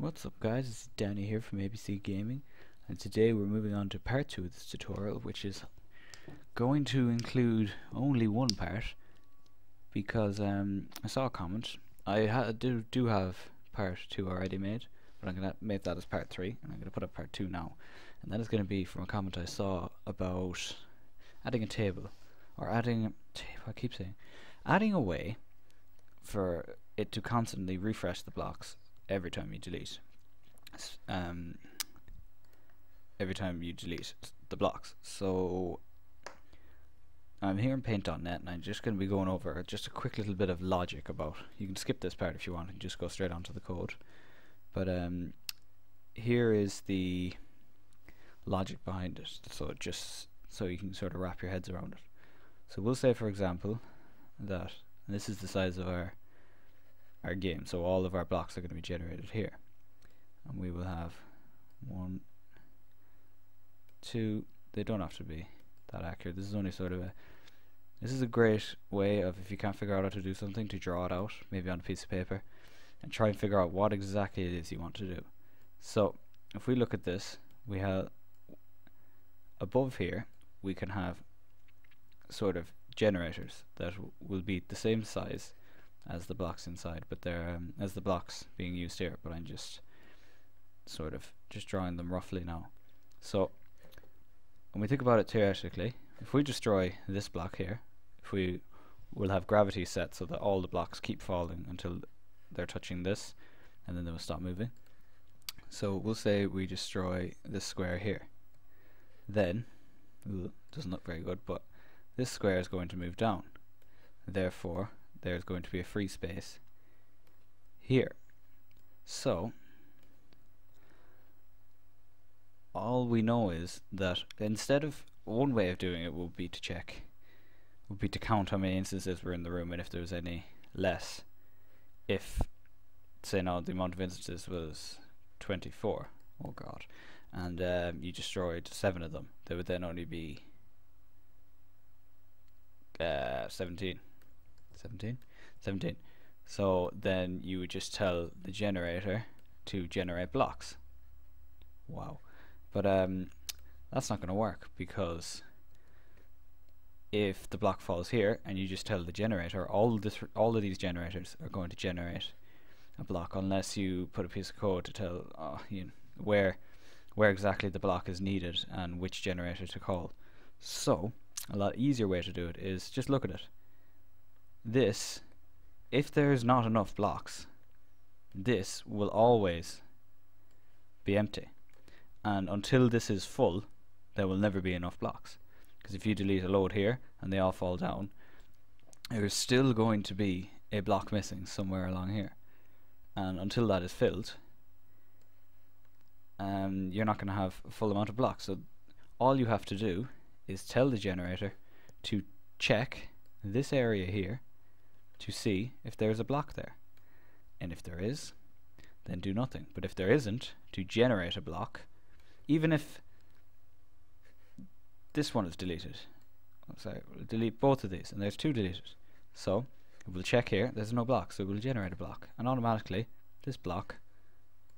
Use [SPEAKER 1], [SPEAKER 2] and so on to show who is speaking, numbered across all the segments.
[SPEAKER 1] What's up guys, it's Danny here from ABC Gaming, and today we're moving on to part 2 of this tutorial, which is going to include only one part because I saw a comment. I do have part 2 already made, but I'm going to make that as part 3, and I'm going to put up part 2 now. And that is going to be from a comment I saw about adding a table, or adding a way for it to constantly refresh the blocks every time you delete the blocks. So I'm here in paint.net, and I'm just going to be going over just a quick little bit of logic about. You can skip this part if you want and just go straight onto the code, but here is the logic behind it, so just so you can sort of wrap your heads around it. So we'll say, for example, that, and this is the size of our game, so all of our blocks are going to be generated here, and we will have 1, 2. They don't have to be that accurate. This is only sort of this is a great way of, if you can't figure out how to do something, to draw it out maybe on a piece of paper and try and figure out what exactly it is you want to do. So if we look at this, we have above here we can have sort of generators that will be the same size as the blocks inside, but they're as the blocks being used here, but I'm just sort of drawing them roughly now. So when we think about it theoretically, if we destroy this block here, if we will have gravity set so that all the blocks keep falling until they're touching this, and then they will stop moving. So we'll say we destroy this square here, then doesn't look very good, but this square is going to move down, therefore there's going to be a free space here. So all we know is that instead of, one way of doing it would be to count how many instances were in the room, and if there was any less, if say now the amount of instances was 24, oh god, and you destroyed 7 of them, there would then only be 17. So then you would just tell the generator to generate blocks. Wow. But that's not going to work, because if the block falls here and you just tell the generator, all of these generators are going to generate a block, unless you put a piece of code to tell where exactly the block is needed and which generator to call. So a lot easier way to do it is just look at it. This, if there's not enough blocks, this will always be empty, and until this is full there will never be enough blocks, because if you delete a load here and they all fall down, there's still going to be a block missing somewhere along here, and until that is filled, you're not going to have a full amount of blocks. So all you have to do is tell the generator to check this area here to see if there's a block there, and if there is, then do nothing. But if there isn't, to generate a block, even if this one is deleted. Sorry, we'll delete both of these, and there's 2 deleted. So we'll check here, there's no block, so we'll generate a block, and automatically this block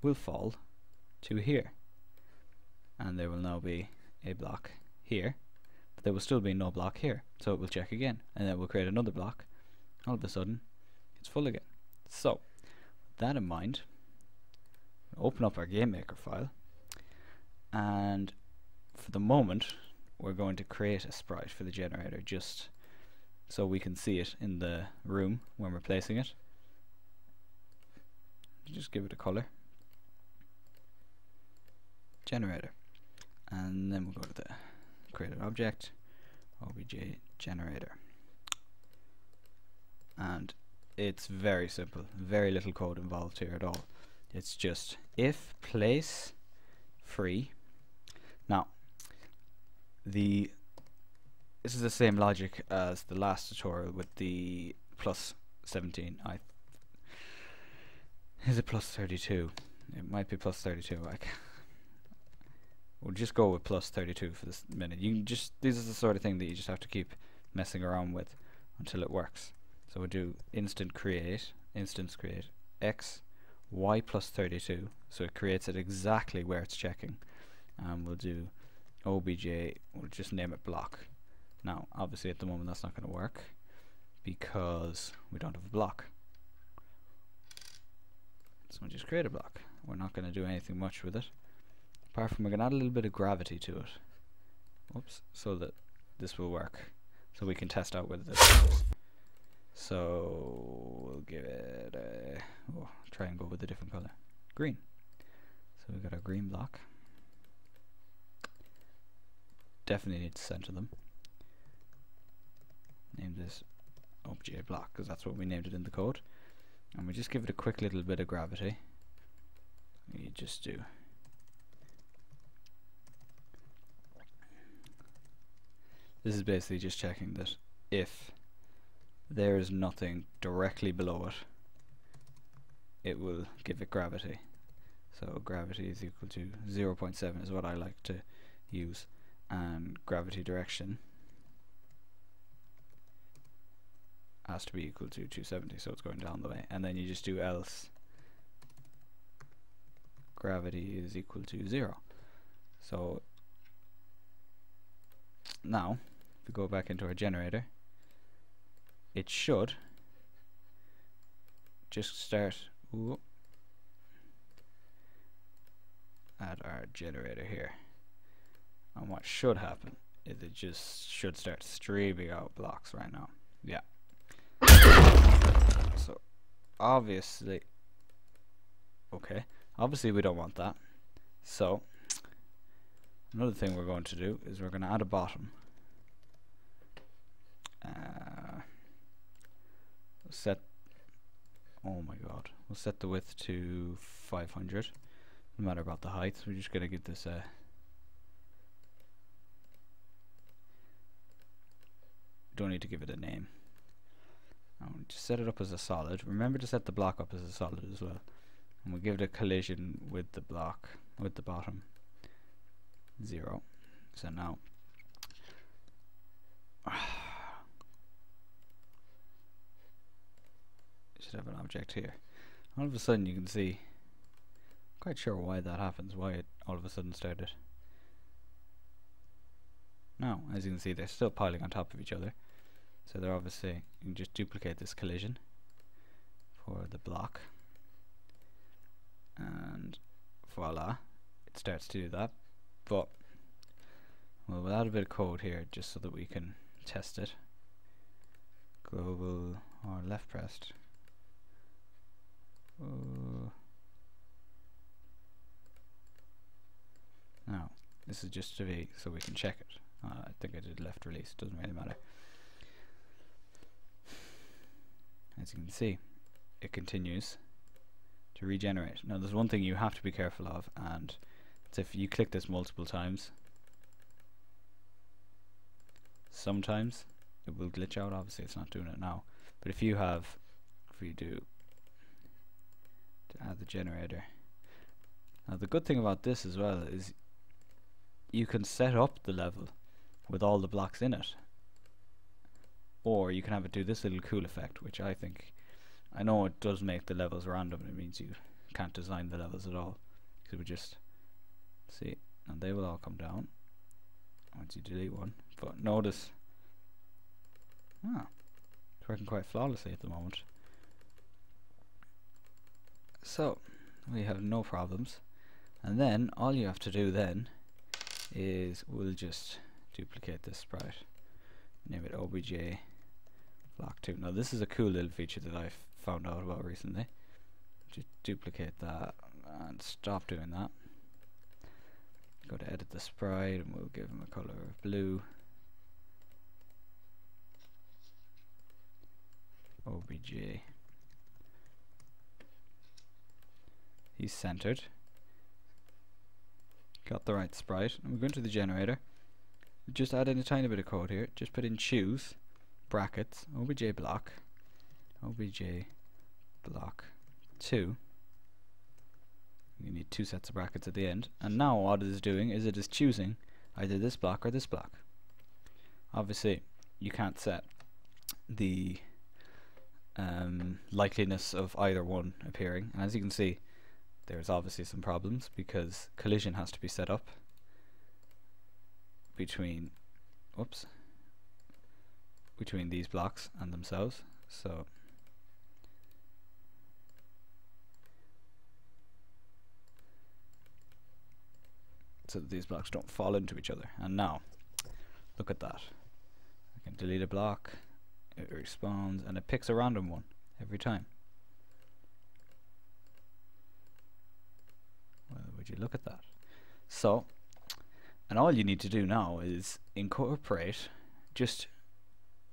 [SPEAKER 1] will fall to here, and there will now be a block here, but there will still be no block here. So it will check again, and then we'll create another block. All of a sudden it's full again. So with that in mind, open up our Gamemaker file, and for the moment we're going to create a sprite for the generator, just so we can see it in the room when we're placing it. Just give it a color, generator, and then we'll go to the create an object, obj generator. And it's very simple, very little code involved here at all. It's just if place free. Now this is the same logic as the last tutorial with the plus 17. Is it plus 32? It might be plus 32. We'll just go with plus 32 for this minute. You can just, this is the sort of thing that you just have to keep messing around with until it works. So we'll do instance create x y plus 32, so it creates it exactly where it's checking. And we'll do obj, we'll just name it block. Now obviously at the moment that's not going to work because we don't have a block, so we'll just create a block. We're not going to do anything much with it, apart from we're going to add a little bit of gravity to it. Whoops, so that this will work, so we can test out whether this works. So we'll give it a, try and go with a different color, green. So we've got our green block. Definitely need to center them. Name this obj block because that's what we named it in the code, and we just give it a quick little bit of gravity. You just do this is basically just checking that if there is nothing directly below it, it will give it gravity. So gravity is equal to 0.7 is what I like to use, and gravity direction has to be equal to 270, so it's going down the way. And then you just do else gravity is equal to 0. So now if we go back into our generator, it should just start at our generator here, and what should happen is it just should start streaming out blocks right now. Yeah. So obviously, okay, obviously we don't want that. So another thing we're going to do is we're going to add a bottom. Set, oh my god, we'll set the width to 500. No matter about the height, we're just going to give this a don't need to give it a name. Just set it up as a solid. Remember to set the block up as a solid as well, and we'll give it a collision with the block, with the bottom, 0. So now should have an object here. All of a sudden you can see, quite sure why that happens, why it all of a sudden started. Now as you can see, they're still piling on top of each other, so they're obviously, you can just duplicate this collision for the block, and voila, it starts to do that. But we'll add a bit of code here just so that we can test it. Global or left pressed. Now this is just to be so we can check it. I think I did left release, doesn't really matter. As you can see, it continues to regenerate. Now there's one thing you have to be careful of, and it's if you click this multiple times, sometimes it will glitch out. Obviously it's not doing it now, but if you do to add the generator. Now the good thing about this as well is you can set up the level with all the blocks in it, or you can have it do this little cool effect, which I think, I know it does make the levels random. It means you can't design the levels at all, because we just see, and they will all come down once you delete one. But notice, it's working quite flawlessly at the moment. So we have no problems, and then all you have to do then is we'll just duplicate this sprite, name it obj block 2. Now this is a cool little feature that I've found out about recently. Just duplicate that and stop doing that. Go to edit the sprite and we'll give him a color of blue. OBJ. He's centered. Got the right sprite. And we're going to the generator. Just add in a tiny bit of code here. Just put in choose brackets obj block 2. You need 2 sets of brackets at the end. And now what it is doing is it is choosing either this block or this block. Obviously you can't set the likeliness of either one appearing. And as you can see, there's obviously some problems because collision has to be set up between these blocks and themselves. So that these blocks don't fall into each other. And now look at that. I can delete a block, it respawns, and it picks a random one every time. Well, would you look at that? So, and all you need to do now is incorporate just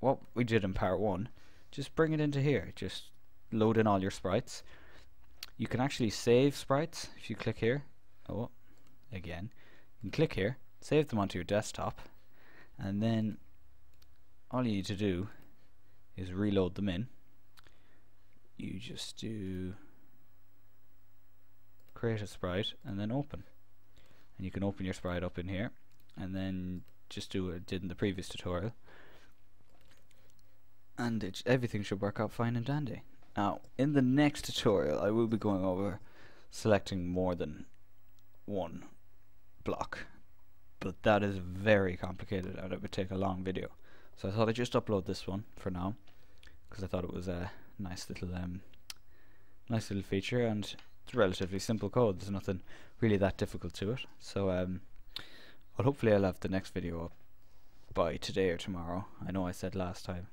[SPEAKER 1] what we did in part 1. Just bring it into here. Just load in all your sprites. You can actually save sprites if you click here. Oh, again. You can click here, save them onto your desktop, and then all you need to do is reload them in. You just do create a sprite and then open. And you can open your sprite up in here and then just do what it did in the previous tutorial. And everything should work out fine and dandy. Now, in the next tutorial, I will be going over selecting more than one block, but that is very complicated and it would take a long video. So I thought I'd just upload this one for now, because I thought it was a nice little feature, and it's relatively simple code. There's nothing really that difficult to it. So well, hopefully I'll have the next video up by today or tomorrow. I know I said last time,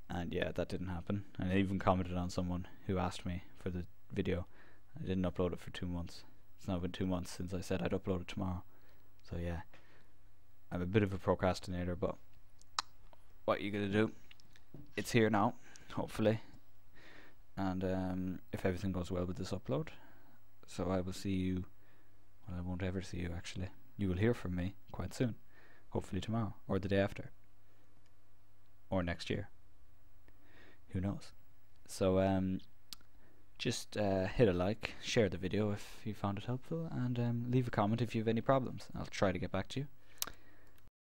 [SPEAKER 1] and yeah, that didn't happen. And I even commented on someone who asked me for the video. I didn't upload it for 2 months. It's now been 2 months since I said I'd upload it tomorrow. So yeah, I'm a bit of a procrastinator, but what are you gonna do? It's here now, hopefully, and if everything goes well with this upload. So I will see you, well, I won't ever see you actually. You will hear from me quite soon, hopefully tomorrow, or the day after, or next year. Who knows? So just hit a like, share the video if you found it helpful, and leave a comment if you have any problems. I'll try to get back to you.